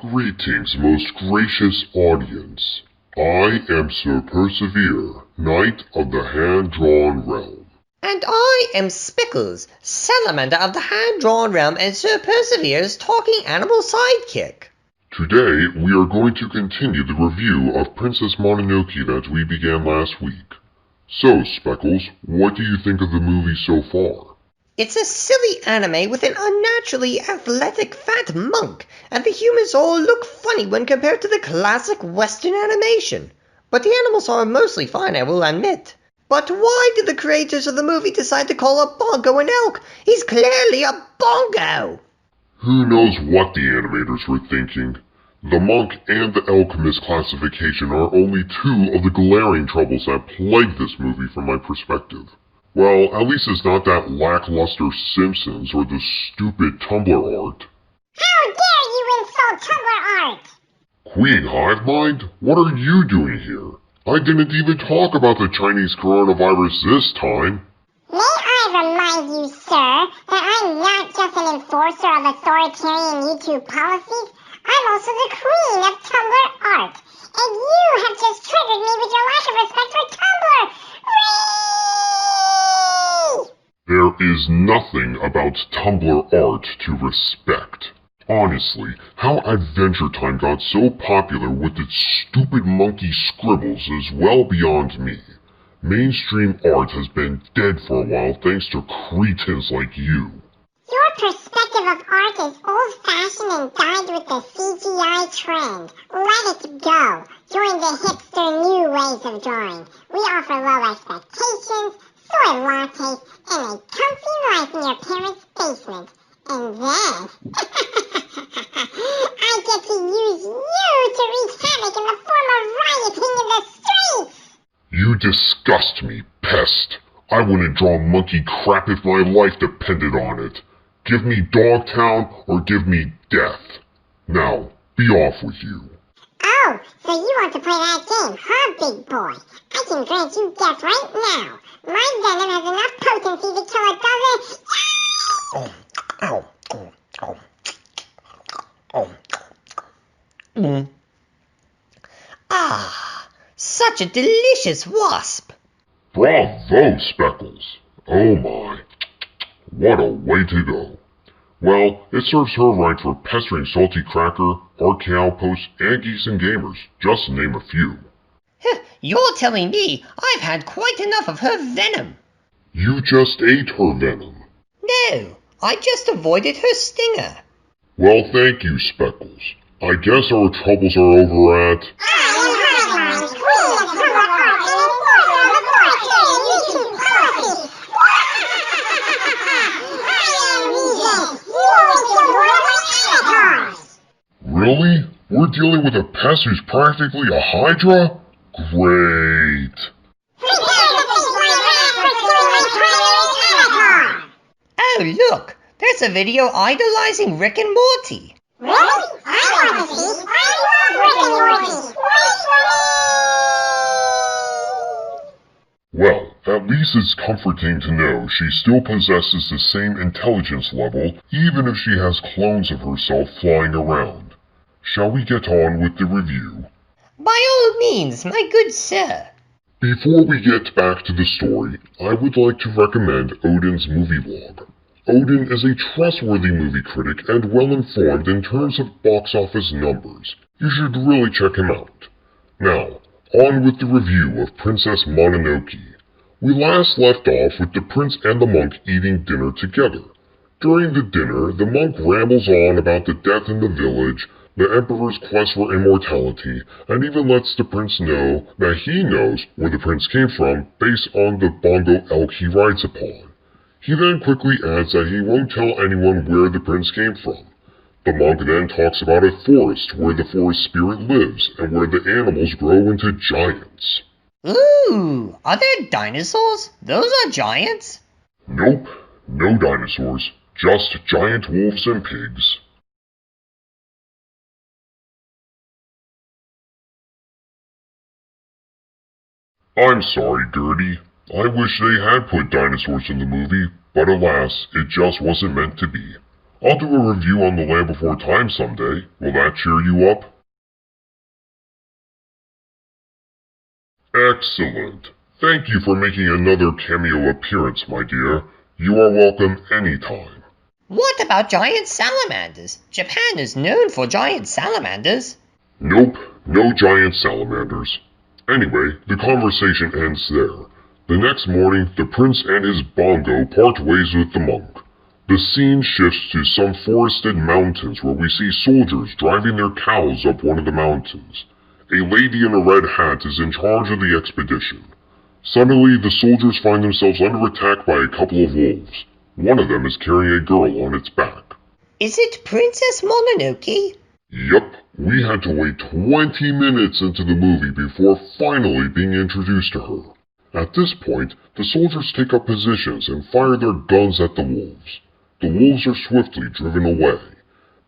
Greetings, most gracious audience. I am Sir Persevere, Knight of the Hand-Drawn Realm. And I am Speckles, Salamander of the Hand-Drawn Realm and Sir Persevere's talking animal sidekick. Today, we are going to continue the review of Princess Mononoke that we began last week. So, Speckles, what do you think of the movie so far? It's a silly anime with an unnaturally athletic fat monk, and the humans all look funny when compared to the classic Western animation. But the animals are mostly fine, I will admit. But why did the creators of the movie decide to call a bongo an elk? He's clearly a bongo! Who knows what the animators were thinking? The monk and the elk misclassification are only two of the glaring troubles that plague this movie from my perspective. Well, at least it's not that lackluster Simpsons or the stupid Tumblr art. How dare you insult Tumblr art! Queen Hive Mind, what are you doing here? I didn't even talk about the Chinese coronavirus this time. May I remind you, sir, that I'm not just an enforcer of authoritarian YouTube policies, I'm also the queen of Tumblr art. And you have just triggered me with your lack of respect for Tumblr! There is nothing about Tumblr art to respect. Honestly, how Adventure Time got so popular with its stupid monkey scribbles is well beyond me. Mainstream art has been dead for a while thanks to cretins like you. Your perspective of art is old-fashioned and died with the CGI trend. Let it go. Join the hipster new ways of drawing. We offer low expectations, soy lattes, and a comfy life in your parents' basement. And then, I get to use you to wreak havoc in the form of rioting in the streets! You disgust me, pest. I wouldn't draw monkey crap if my life depended on it. Give me Dogtown or give me death. Now, be off with you. Oh, so you want to play that game, huh, big boy? I can grant you death right now. My venom has enough potency to kill a dozen... Ow, ow, ow, ow. Ah, such a delicious wasp. Bravo, Speckles. Oh my. What a way to go. Well, it serves her right for pestering Salty Cracker, RK Outpost, and Geeks and Gamers, just to name a few. You're telling me I've had quite enough of her venom. You just ate her venom. No, I just avoided her stinger. Well, thank you, Speckles. I guess our troubles are over at... Really? We're dealing with a pest who's practically a hydra? Great. Oh, look, there's a video idolizing Rick and Morty. Really? I want to see. I love Rick and Morty. Well, at least it's comforting to know she still possesses the same intelligence level, even if she has clones of herself flying around. Shall we get on with the review? By all means, my good sir. Before we get back to the story, I would like to recommend Odin's movie vlog. Odin is a trustworthy movie critic and well-informed in terms of box office numbers. You should really check him out. Now, on with the review of Princess Mononoke. We last left off with the prince and the monk eating dinner together. During the dinner, the monk rambles on about the death in the village, the emperor's quest for immortality, and even lets the prince know that he knows where the prince came from based on the bongo elk he rides upon. He then quickly adds that he won't tell anyone where the prince came from. The monk then talks about a forest where the forest spirit lives and where the animals grow into giants. Ooh, are there dinosaurs? Those are giants? Nope, no dinosaurs, just giant wolves and pigs. I'm sorry, Gertie. I wish they had put dinosaurs in the movie, but alas, it just wasn't meant to be. I'll do a review on The Land Before Time someday. Will that cheer you up? Excellent. Thank you for making another cameo appearance, my dear. You are welcome anytime. What about giant salamanders? Japan is known for giant salamanders. Nope, no giant salamanders. Anyway, the conversation ends there. The next morning, the prince and his bongo part ways with the monk. The scene shifts to some forested mountains where we see soldiers driving their cows up one of the mountains. A lady in a red hat is in charge of the expedition. Suddenly, the soldiers find themselves under attack by a couple of wolves. One of them is carrying a girl on its back. Is it Princess Mononoke? Yup, we had to wait 20 minutes into the movie before finally being introduced to her. At this point, the soldiers take up positions and fire their guns at the wolves. The wolves are swiftly driven away.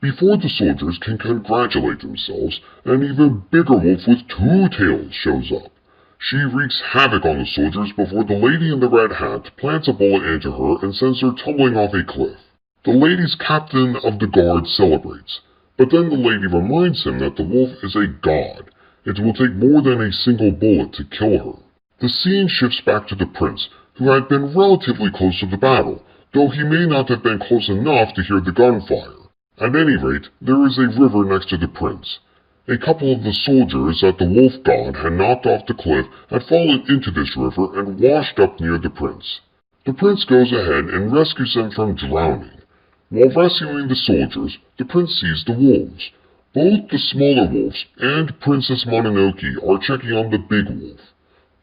Before the soldiers can congratulate themselves, an even bigger wolf with 2 tails shows up. She wreaks havoc on the soldiers before the lady in the red hat plants a bullet into her and sends her tumbling off a cliff. The lady's captain of the guard celebrates, but then the lady reminds him that the wolf is a god. It will take more than a single bullet to kill her. The scene shifts back to the prince, who had been relatively close to the battle, though he may not have been close enough to hear the gunfire. At any rate, there is a river next to the prince. A couple of the soldiers that the wolf god had knocked off the cliff had fallen into this river and washed up near the prince. The prince goes ahead and rescues them from drowning. While rescuing the soldiers, the prince sees the wolves. Both the smaller wolves and Princess Mononoke are checking on the big wolf.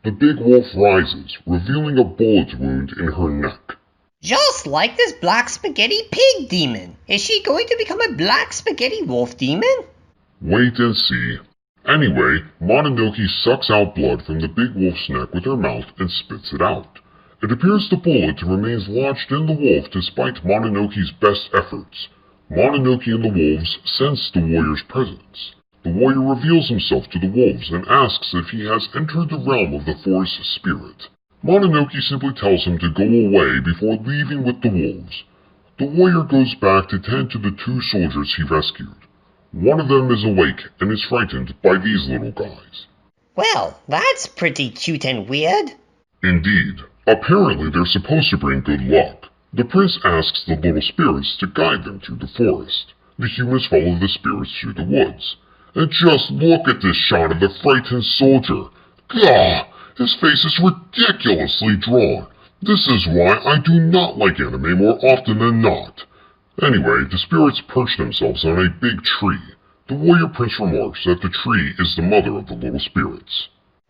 The big wolf rises, revealing a bullet wound in her neck. Just like this black spaghetti pig demon. Is she going to become a black spaghetti wolf demon? Wait and see. Anyway, Mononoke sucks out blood from the big wolf's neck with her mouth and spits it out. It appears the bullet remains lodged in the wolf despite Mononoke's best efforts. Mononoke and the wolves sense the warrior's presence. The warrior reveals himself to the wolves and asks if he has entered the realm of the forest spirit. Mononoke simply tells him to go away before leaving with the wolves. The warrior goes back to tend to the 2 soldiers he rescued. One of them is awake and is frightened by these little guys. Well, that's pretty cute and weird. Indeed. Apparently they're supposed to bring good luck. The prince asks the little spirits to guide them through the forest. The humans follow the spirits through the woods. And just look at this shot of the frightened soldier. Gah! His face is ridiculously drawn. This is why I do not like anime more often than not. Anyway, the spirits perch themselves on a big tree. The warrior prince remarks that the tree is the mother of the little spirits.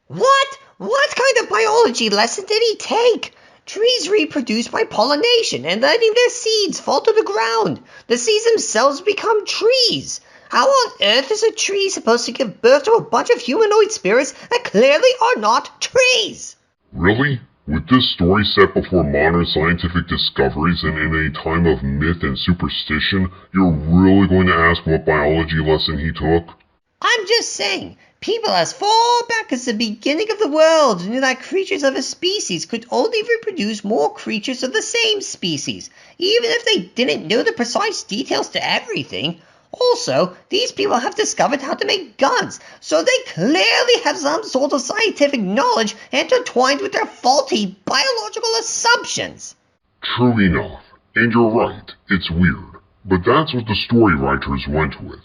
What? What kind of biology lesson did he take? Trees reproduce by pollination and letting their seeds fall to the ground. The seeds themselves become trees. How on earth is a tree supposed to give birth to a bunch of humanoid spirits that clearly are not trees? Really? With this story set before modern scientific discoveries and in a time of myth and superstition, you're really going to ask what biology lesson he took? I'm just saying, people as far back as the beginning of the world knew that creatures of a species could only reproduce more creatures of the same species, even if they didn't know the precise details to everything. Also, these people have discovered how to make guns, so they clearly have some sort of scientific knowledge intertwined with their faulty biological assumptions. True enough, and you're right, it's weird, but that's what the story writers went with.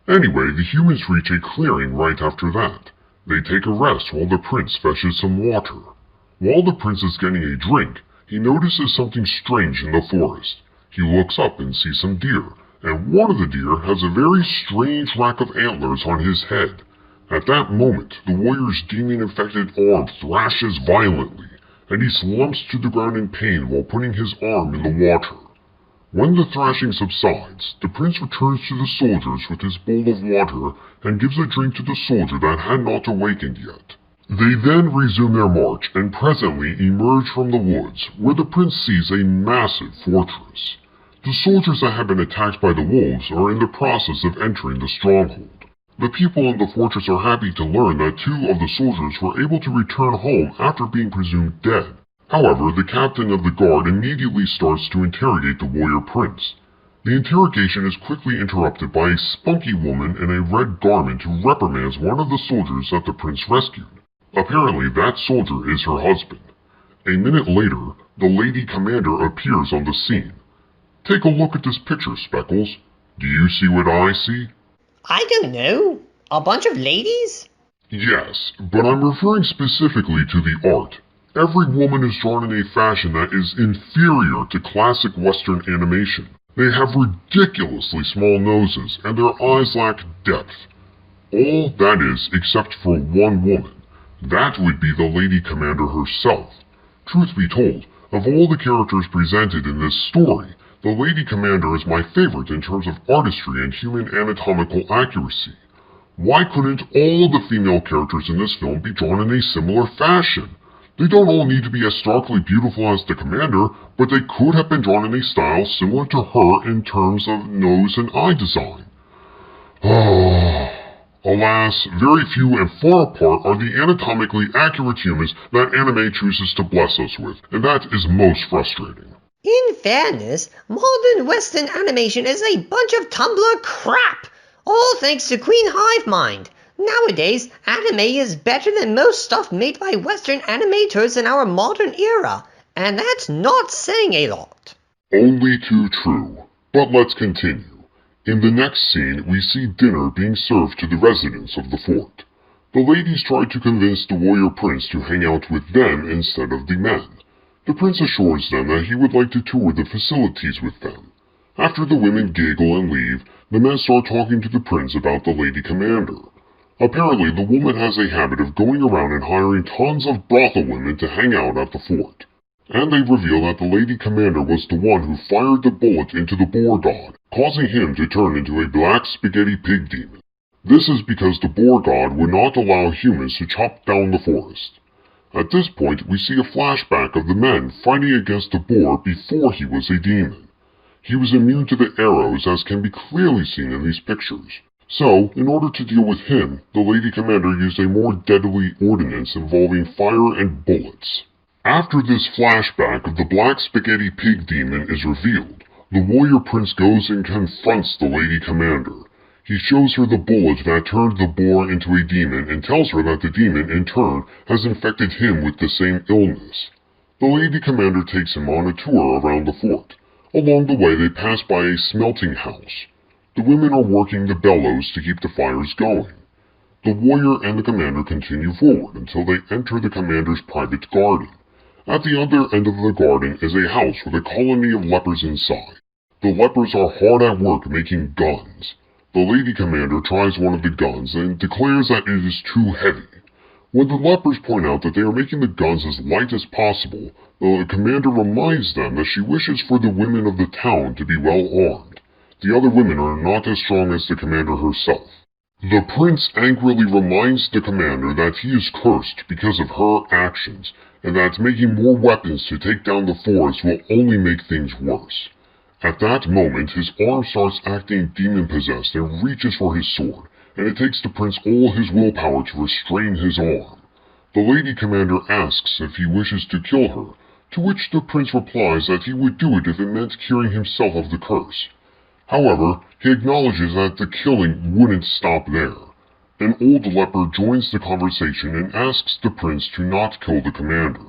Anyway, the humans reach a clearing right after that. They take a rest while the prince fetches some water. While the prince is getting a drink, he notices something strange in the forest. He looks up and sees some deer, and one of the deer has a very strange rack of antlers on his head. At that moment, the warrior's demon-infected arm thrashes violently, and he slumps to the ground in pain while putting his arm in the water. When the thrashing subsides, the prince returns to the soldiers with his bowl of water and gives a drink to the soldier that had not awakened yet. They then resume their march and presently emerge from the woods, where the prince sees a massive fortress. The soldiers that have been attacked by the wolves are in the process of entering the stronghold. The people in the fortress are happy to learn that 2 of the soldiers were able to return home after being presumed dead. However, the captain of the guard immediately starts to interrogate the warrior prince. The interrogation is quickly interrupted by a spunky woman in a red garment who reprimands one of the soldiers that the prince rescued. Apparently, that soldier is her husband. A minute later, the Lady Commander appears on the scene. Take a look at this picture, Speckles. Do you see what I see? I don't know. A bunch of ladies? Yes, but I'm referring specifically to the art. Every woman is drawn in a fashion that is inferior to classic Western animation. They have ridiculously small noses, and their eyes lack depth. All that is, except for one woman. That would be the Lady Commander herself. Truth be told, of all the characters presented in this story, the Lady Commander is my favorite in terms of artistry and human anatomical accuracy. Why couldn't all the female characters in this film be drawn in a similar fashion? They don't all need to be as starkly beautiful as the Commander, but they could have been drawn in a style similar to her in terms of nose and eye design. Alas, very few and far apart are the anatomically accurate humans that anime chooses to bless us with, and that is most frustrating. In fairness, modern Western animation is a bunch of Tumblr crap, all thanks to Queen Hive Mind. Nowadays, anime is better than most stuff made by Western animators in our modern era, and that's not saying a lot. Only too true. But let's continue. In the next scene, we see dinner being served to the residents of the fort. The ladies try to convince the warrior prince to hang out with them instead of the men. The prince assures them that he would like to tour the facilities with them. After the women giggle and leave, the men start talking to the prince about the Lady Commander. Apparently, the woman has a habit of going around and hiring tons of brothel women to hang out at the fort. And they reveal that the Lady Commander was the one who fired the bullet into the boar god, causing him to turn into a black spaghetti pig demon. This is because the boar god would not allow humans to chop down the forest. At this point, we see a flashback of the men fighting against the boar before he was a demon. He was immune to the arrows, as can be clearly seen in these pictures. So, in order to deal with him, the Lady Commander used a more deadly ordinance involving fire and bullets. After this flashback of the black spaghetti pig demon is revealed, the warrior prince goes and confronts the Lady Commander. He shows her the bullet that turned the boar into a demon and tells her that the demon, in turn, has infected him with the same illness. The Lady Commander takes him on a tour around the fort. Along the way, they pass by a smelting house. The women are working the bellows to keep the fires going. The warrior and the commander continue forward until they enter the commander's private garden. At the other end of the garden is a house with a colony of lepers inside. The lepers are hard at work making guns. The Lady Commander tries one of the guns and declares that it is too heavy. When the lepers point out that they are making the guns as light as possible, the commander reminds them that she wishes for the women of the town to be well armed. The other women are not as strong as the commander herself. The prince angrily reminds the commander that he is cursed because of her actions, and that making more weapons to take down the forest will only make things worse. At that moment, his arm starts acting demon-possessed and reaches for his sword, and it takes the prince all his willpower to restrain his arm. The Lady Commander asks if he wishes to kill her, to which the prince replies that he would do it if it meant curing himself of the curse. However, he acknowledges that the killing wouldn't stop there. An old leper joins the conversation and asks the prince to not kill the commander.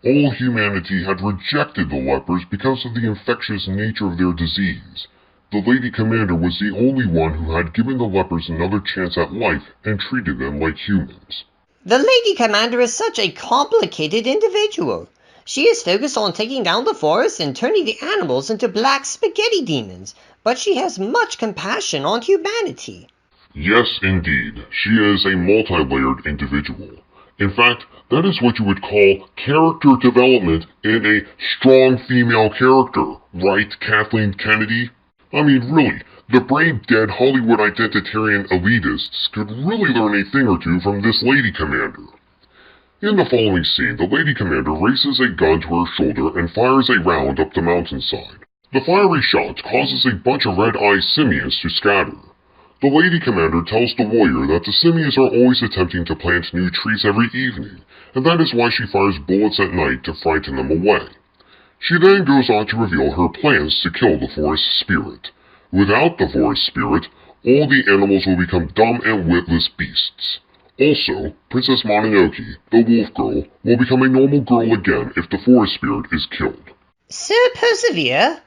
All humanity had rejected the lepers because of the infectious nature of their disease. The Lady Commander was the only one who had given the lepers another chance at life and treated them like humans. The Lady Commander is such a complicated individual. She is focused on taking down the forest and turning the animals into black spaghetti demons, but she has much compassion on humanity. Yes, indeed. She is a multi-layered individual. In fact, that is what you would call character development in a strong female character, right, Kathleen Kennedy? I mean, really, the brain-dead Hollywood identitarian elitists could really learn a thing or two from this Lady Commander. In the following scene, the Lady Commander races a gun to her shoulder and fires a round up the mountainside. The fiery shot causes a bunch of red-eyed simians to scatter. The Lady Commander tells the warrior that the simians are always attempting to plant new trees every evening, and that is why she fires bullets at night to frighten them away. She then goes on to reveal her plans to kill the forest spirit. Without the forest spirit, all the animals will become dumb and witless beasts. Also, Princess Mononoke, the wolf girl, will become a normal girl again if the forest spirit is killed. Sir Persevere?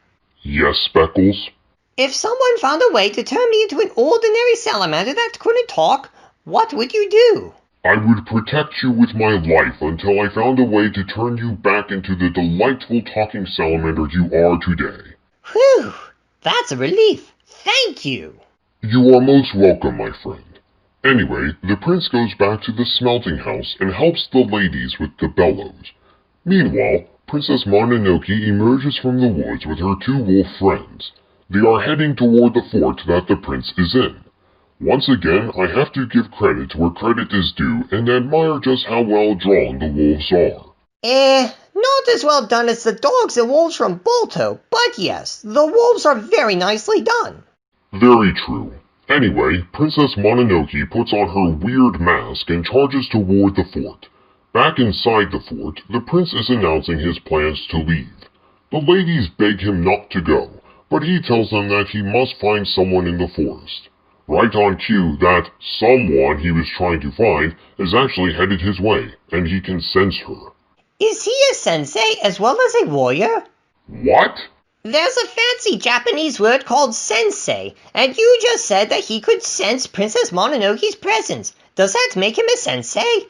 Yes, Speckles? If someone found a way to turn me into an ordinary salamander that couldn't talk, what would you do? I would protect you with my life until I found a way to turn you back into the delightful talking salamander you are today. Whew, that's a relief. Thank you. You are most welcome, my friend. Anyway, the prince goes back to the smelting house and helps the ladies with the bellows. Meanwhile, Princess Mononoke emerges from the woods with her two wolf friends. They are heading toward the fort that the prince is in. Once again, I have to give credit where credit is due and admire just how well drawn the wolves are. Not as well done as the dogs and wolves from Balto, but yes, the wolves are very nicely done. Very true. Anyway, Princess Mononoke puts on her weird mask and charges toward the fort. Back inside the fort, the prince is announcing his plans to leave. The ladies beg him not to go, but he tells them that he must find someone in the forest. Right on cue, that someone he was trying to find is actually headed his way, and he can sense her. Is he a sensei as well as a warrior? What? There's a fancy Japanese word called sensei, and you just said that he could sense Princess Mononoke's presence. Does that make him a sensei?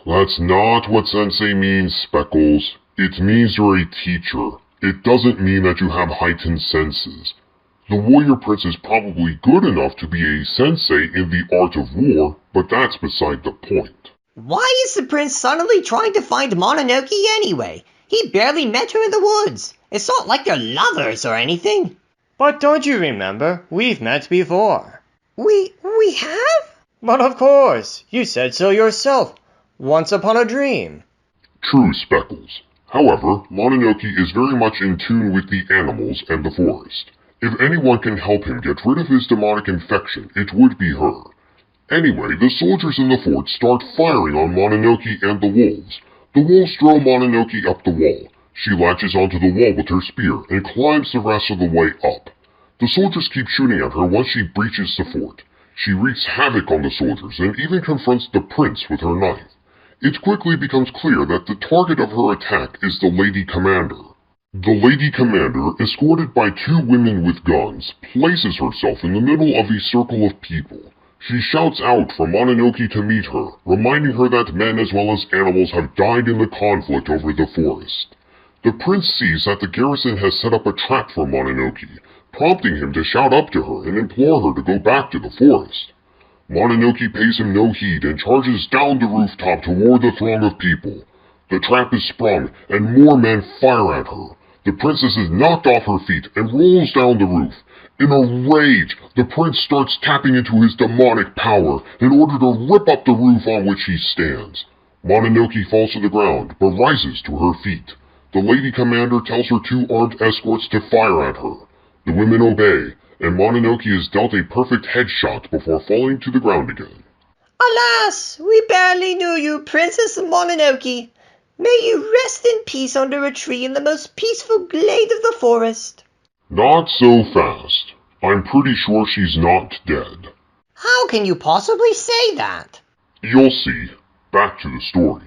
That's not what sensei means, Speckles. It means you're a teacher. It doesn't mean that you have heightened senses. The warrior prince is probably good enough to be a sensei in the art of war, but that's beside the point. Why is the prince suddenly trying to find Mononoke anyway? He barely met her in the woods. It's not like they're lovers or anything. But don't you remember? We've met before. We have? But of course, you said so yourself. Once upon a dream. True, Speckles. However, Mononoke is very much in tune with the animals and the forest. If anyone can help him get rid of his demonic infection, it would be her. Anyway, the soldiers in the fort start firing on Mononoke and the wolves. The wolves throw Mononoke up the wall. She latches onto the wall with her spear and climbs the rest of the way up. The soldiers keep shooting at her once she breaches the fort. She wreaks havoc on the soldiers and even confronts the prince with her knife. It quickly becomes clear that the target of her attack is the Lady Commander. The Lady Commander, escorted by two women with guns, places herself in the middle of a circle of people. She shouts out for Mononoke to meet her, reminding her that men as well as animals have died in the conflict over the forest. The prince sees that the garrison has set up a trap for Mononoke, prompting him to shout up to her and implore her to go back to the forest. Mononoke pays him no heed and charges down the rooftop toward the throng of people. The trap is sprung, and more men fire at her. The princess is knocked off her feet and rolls down the roof. In a rage, the prince starts tapping into his demonic power in order to rip up the roof on which he stands. Mononoke falls to the ground, but rises to her feet. The Lady Commander tells her two armed escorts to fire at her. The women obey, and Mononoke is dealt a perfect headshot before falling to the ground again. Alas, we barely knew you, Princess Mononoke. May you rest in peace under a tree in the most peaceful glade of the forest. Not so fast. I'm pretty sure she's not dead. How can you possibly say that? You'll see. Back to the story.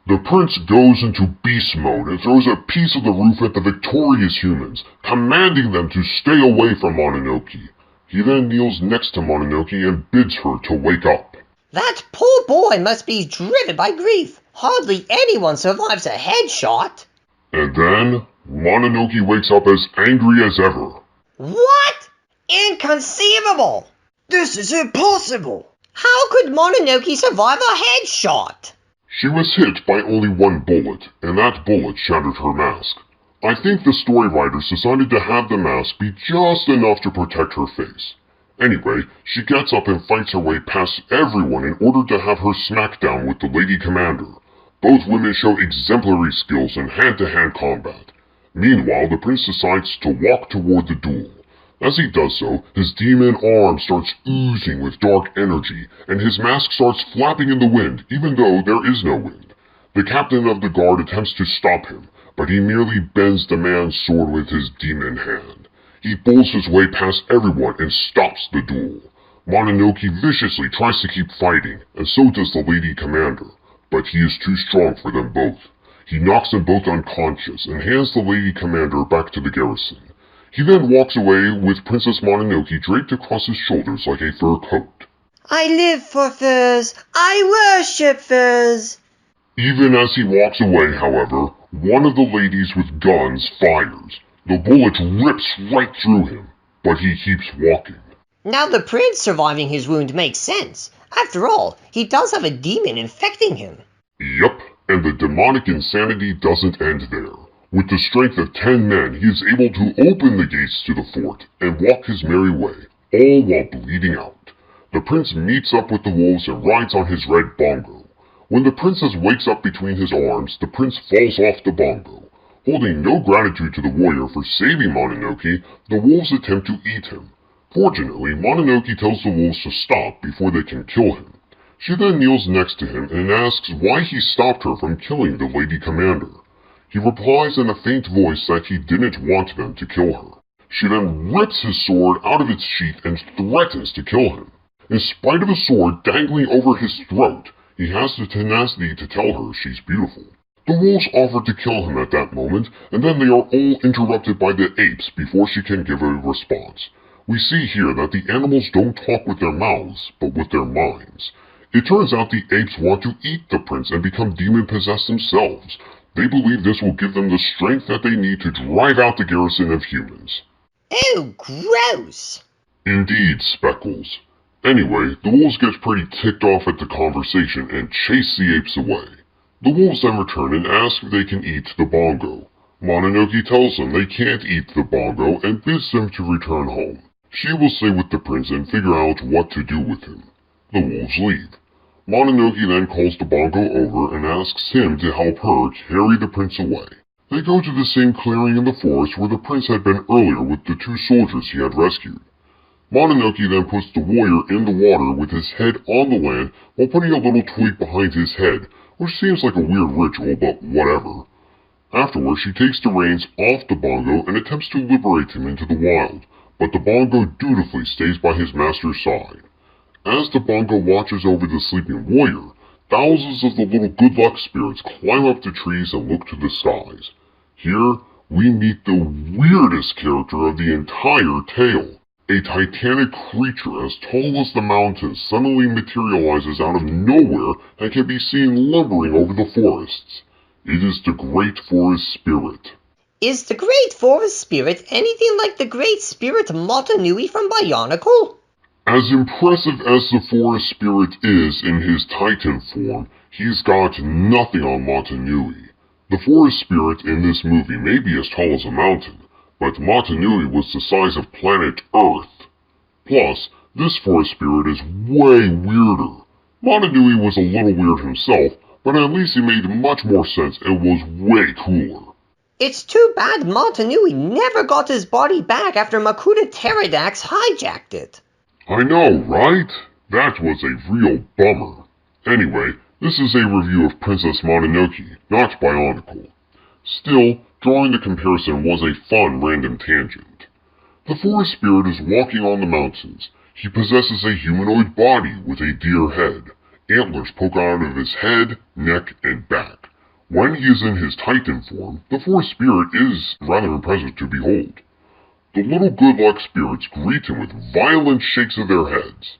The prince goes into beast mode and throws a piece of the roof at the victorious humans, commanding them to stay away from Mononoke. He then kneels next to Mononoke and bids her to wake up. That poor boy must be driven by grief. Hardly anyone survives a headshot. And then, Mononoke wakes up as angry as ever. What? Inconceivable! This is impossible! How could Mononoke survive a headshot? She was hit by only one bullet, and that bullet shattered her mask. I think the story writers decided to have the mask be just enough to protect her face. Anyway, she gets up and fights her way past everyone in order to have her smackdown with the Lady Commander. Both women show exemplary skills in hand-to-hand combat. Meanwhile, the prince decides to walk toward the duel. As he does so, his demon arm starts oozing with dark energy, and his mask starts flapping in the wind, even though there is no wind. The captain of the guard attempts to stop him, but he merely bends the man's sword with his demon hand. He pulls his way past everyone and stops the duel. Mononoke viciously tries to keep fighting, and so does the Lady Commander, but he is too strong for them both. He knocks them both unconscious and hands the Lady Commander back to the garrison. He then walks away with Princess Mononoke draped across his shoulders like a fur coat. I live for furs. I worship furs. Even as he walks away, however, one of the ladies with guns fires. The bullet rips right through him, but he keeps walking. Now the prince surviving his wound makes sense. After all, he does have a demon infecting him. Yup, and the demonic insanity doesn't end there. With the strength of 10 men, he is able to open the gates to the fort and walk his merry way, all while bleeding out. The prince meets up with the wolves and rides on his red bongo. When the princess wakes up between his arms, the prince falls off the bongo. Holding no gratitude to the warrior for saving Mononoke, the wolves attempt to eat him. Fortunately, Mononoke tells the wolves to stop before they can kill him. She then kneels next to him and asks why he stopped her from killing the Lady Commander. He replies in a faint voice that he didn't want them to kill her. She then rips his sword out of its sheath and threatens to kill him. In spite of a sword dangling over his throat, he has the tenacity to tell her she's beautiful. The wolves offer to kill him at that moment, and then they are all interrupted by the apes before she can give a response. We see here that the animals don't talk with their mouths, but with their minds. It turns out the apes want to eat the prince and become demon-possessed themselves. They believe this will give them the strength that they need to drive out the garrison of humans. Ew, gross! Indeed, Speckles. Anyway, the wolves get pretty ticked off at the conversation and chase the apes away. The wolves then return and ask if they can eat the bongo. Mononoke tells them they can't eat the bongo and bids them to return home. She will stay with the prince and figure out what to do with him. The wolves leave. Mononoke then calls the bongo over and asks him to help her carry the prince away. They go to the same clearing in the forest where the prince had been earlier with the 2 soldiers he had rescued. Mononoke then puts the warrior in the water with his head on the land while putting a little twig behind his head, which seems like a weird ritual, but whatever. Afterwards, she takes the reins off the bongo and attempts to liberate him into the wild, but the bongo dutifully stays by his master's side. As the bongo watches over the sleeping warrior, thousands of the little good luck spirits climb up the trees and look to the skies. Here, we meet the weirdest character of the entire tale. A titanic creature as tall as the mountains suddenly materializes out of nowhere and can be seen lumbering over the forests. It is the Great Forest Spirit. Is the Great Forest Spirit anything like the Great Spirit Motonui from Bionicle? As impressive as the Forest Spirit is in his Titan form, he's got nothing on Motonui. The Forest Spirit in this movie may be as tall as a mountain, but Motonui was the size of planet Earth. Plus, this Forest Spirit is way weirder. Motonui was a little weird himself, but at least he made much more sense and was way cooler. It's too bad Motonui never got his body back after Makuta Pterodax hijacked it. I know, right? That was a real bummer. Anyway, this is a review of Princess Mononoke, not Bionicle. Still, drawing the comparison was a fun random tangent. The Forest Spirit is walking on the mountains. He possesses a humanoid body with a deer head. Antlers poke out of his head, neck, and back. When he is in his Titan form, the Forest Spirit is rather impressive to behold. The little good luck spirits greet him with violent shakes of their heads.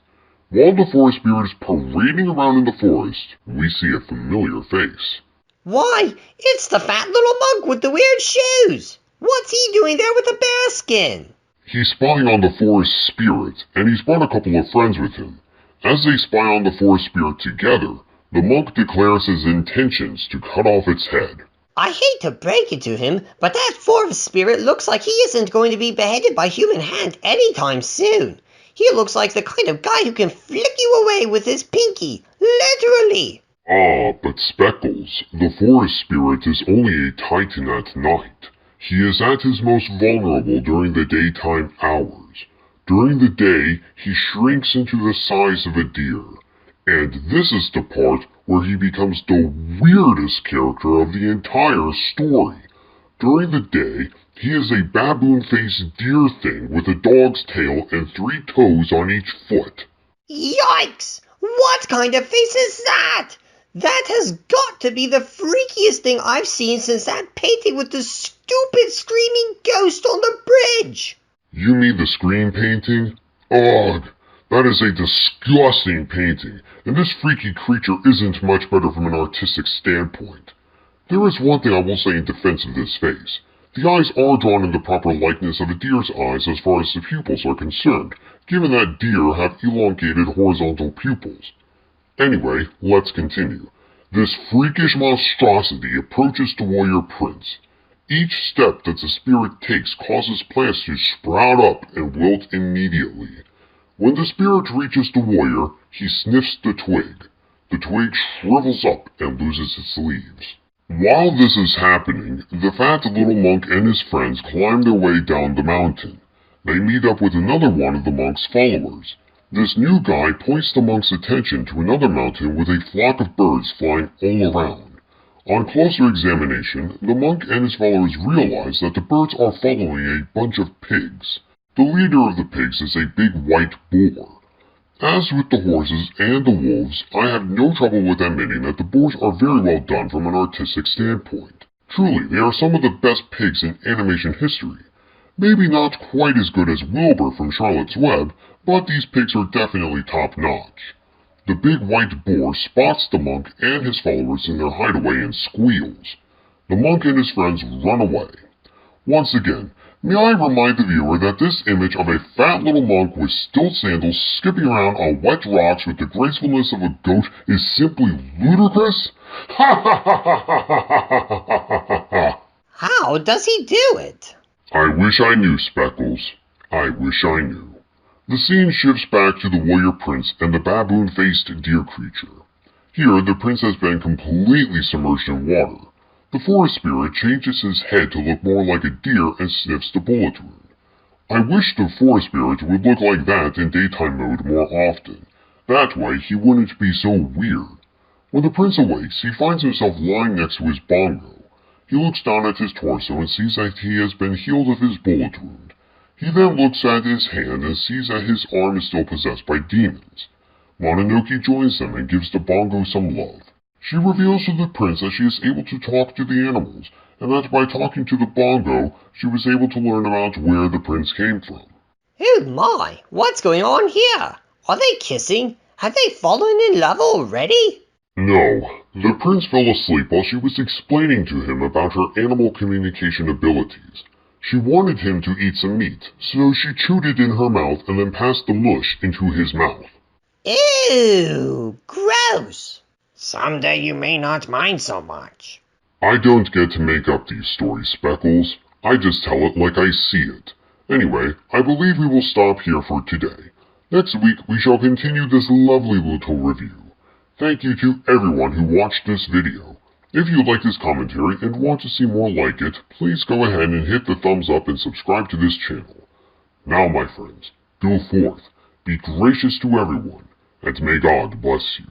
While the Forest Spirit is parading around in the forest, we see a familiar face. Why, it's the fat little monk with the weird shoes! What's he doing there with a bear skin? He's spying on the Forest Spirit, and he's brought a couple of friends with him. As they spy on the Forest Spirit together, the monk declares his intentions to cut off its head. I hate to break it to him, but that Forest Spirit looks like he isn't going to be beheaded by human hand anytime soon. He looks like the kind of guy who can flick you away with his pinky, literally. Ah, but Speckles, the Forest Spirit is only a Titan at night. He is at his most vulnerable during the daytime hours. During the day, he shrinks into the size of a deer. And this is the part where he becomes the weirdest character of the entire story. During the day, he is a baboon-faced deer thing with a dog's tail and 3 toes on each foot. Yikes! What kind of face is that? That has got to be the freakiest thing I've seen since that painting with the stupid screaming ghost on the bridge. You mean the Scream painting? Ugh! That is a disgusting painting, and this freaky creature isn't much better from an artistic standpoint. There is one thing I will say in defense of this face. The eyes are drawn in the proper likeness of a deer's eyes as far as the pupils are concerned, given that deer have elongated horizontal pupils. Anyway, let's continue. This freakish monstrosity approaches the warrior prince. Each step that the spirit takes causes plants to sprout up and wilt immediately. When the spirit reaches the warrior, he sniffs the twig. The twig shrivels up and loses its leaves. While this is happening, the fat little monk and his friends climb their way down the mountain. They meet up with another one of the monk's followers. This new guy points the monk's attention to another mountain with a flock of birds flying all around. On closer examination, the monk and his followers realize that the birds are following a bunch of pigs. The leader of the pigs is a big white boar. As with the horses and the wolves, I have no trouble with admitting that the boars are very well done from an artistic standpoint. Truly, they are some of the best pigs in animation history. Maybe not quite as good as Wilbur from Charlotte's Web, but these pigs are definitely top-notch. The big white boar spots the monk and his followers in their hideaway and squeals. The monk and his friends run away. Once again, may I remind the viewer that this image of a fat little monk with stilt sandals skipping around on wet rocks with the gracefulness of a goat is simply ludicrous? Ha ha ha ha ha ha ha ha ha ha! How does he do it? I wish I knew, Speckles. I wish I knew. The scene shifts back to the warrior prince and the baboon-faced deer creature. Here, the prince has been completely submerged in water. The forest spirit changes his head to look more like a deer and sniffs the bullet wound. I wish the forest spirit would look like that in daytime mode more often. That way, he wouldn't be so weird. When the prince awakes, he finds himself lying next to his bongo. He looks down at his torso and sees that he has been healed of his bullet wound. He then looks at his hand and sees that his arm is still possessed by demons. Mononoke joins them and gives the bongo some love. She reveals to the prince that she is able to talk to the animals, and that by talking to the bongo, she was able to learn about where the prince came from. Oh my, what's going on here? Are they kissing? Have they fallen in love already? No, the prince fell asleep while she was explaining to him about her animal communication abilities. She wanted him to eat some meat, so she chewed it in her mouth and then passed the mush into his mouth. Ew, gross. Someday you may not mind so much. I don't get to make up these stories, Speckles. I just tell it like I see it. Anyway, I believe we will stop here for today. Next week, we shall continue this lovely little review. Thank you to everyone who watched this video. If you like this commentary and want to see more like it, please go ahead and hit the thumbs up and subscribe to this channel. Now, my friends, go forth, be gracious to everyone, and may God bless you.